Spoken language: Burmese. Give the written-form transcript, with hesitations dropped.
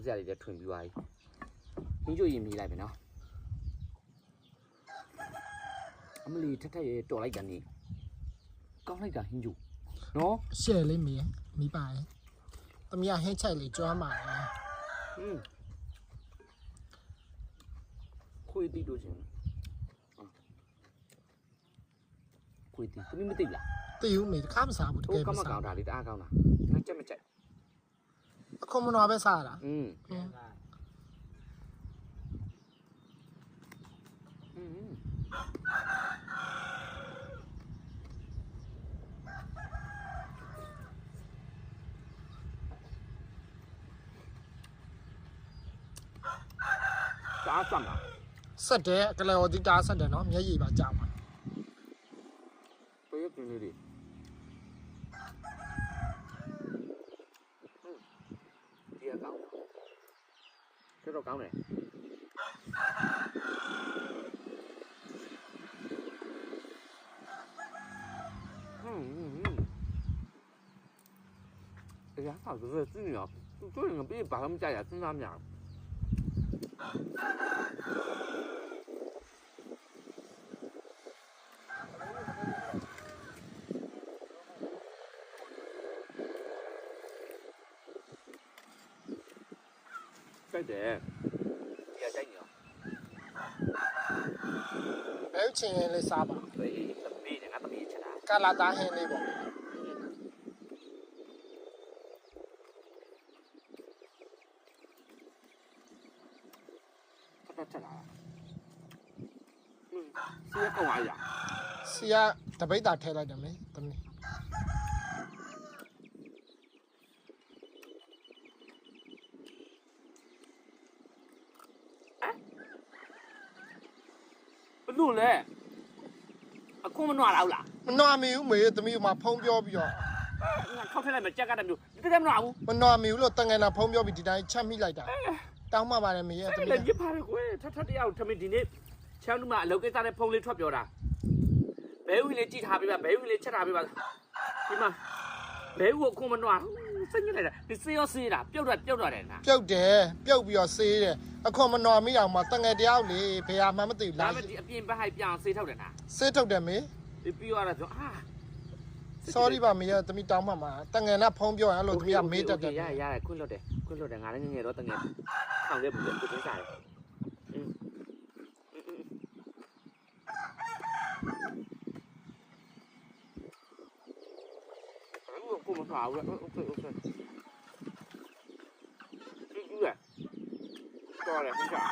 စရာတွေလည်းထွင်ပြီးသွားပြီဟင်းချိုရင်မြည်လိုက်ပြီနော်အမလီထက်ထက်ရဲတော်လိုက်တာနေကောင်းလိုက်တာဟင်းချိုနော်ရှယ်လေးမိပါရဲ့တမီးဟင်းချိုက်လေးကြွားမှာခွေးတီးလို့ရှင်ခွေးတီးတမီးမသိလားသိဦးမေတခါမစားဘူးတကယ်မစားကောင်းတာလေးတအားကောင်းတာငါကြက်မကြက်အခုမနော်ပဲစားတာတားစမ်းလားဆက်တယ်ကလေးဟောဒီတားဆက်တယ်နော်မျက်ရည်ပါကြောက်ပါပေးရကင်းလေးတွေဒီကောင်းတော့ကောင်းတယ်တရားဆောက်ဆိုတော့သိနေရောသူတို့ငါပြေးဘာမှမကြရစဉ်းစားများတိုက်တယ်ဒီကတိုက်နေရောဘယ်ချင်းလေးစားပါဘေးသမီးနဲ့ငါသမီးချက်တာကလာသားဟင်းလေးပေါ့ချက်လာစီးကောင်အားရစီးတပိတ်တာထဲလိုက်တယ်မေသမီးဘလို့လဲအခုမနွားလောက်လားမနွားမီဦးမေသမီးကမှဖုံးပြောပြီးတော့ငါခောက်ထက်လိုက်မကြက်ကတဲ့မျိုးတကယ်မနွားဘူးမနွားမီဦးလို့တန်ငယ်နာဖုံးပြောပြီးဒီတိုင်းချက်မိလိုက်တာတောင်းမှပါတယ်မေရဲ့သမီးလည်းပြပါရကွယ်ထထတရားကိုထမင်းဒီနေ့ချမ်းလူမအလုပ်ကိစ္စနဲ့ဖုံးလေးထွက်ပြောတာဘဲဦးလေးကြည့်ထားပေးပါဘဲဦးလေးချက်ထားပေးပါဒီမှာဘဲဦးကိုအခုမနွားစိတ်ညစ်လိုက်တာဒီစေးရောစေးတာပြုတ်တယ်နာပြုတ်ပြီးတော့စေးတယ်အခုမနွားမိအောင်မှာတငယ်တရားလေဘယ်ဟာမှမသိဘူးလားဒါမှဒီအပြင်ဘက်ဟိုက်ပြောင်းစေးထုတ်တယ်နာစေးထုတ်တယ်မေဒီပြီးရတာဆိုsorry ပါမေရဲ့သမီးတောင်းမှမှာတငယ်နဲ့ဖုံးပြောရင်အဲ့လိုသမီးကမေးတတ်တယ်ရတယ်ခွင့်လွတ်တယ်ငါလည်းငယ်တော့တငယ်ထောင်ခဲ့ပြီကိုသိစားတယ်ကိုမဆောက်ဘူးโอเคဒီကတော်တယ်ဟုတ်ကဲ့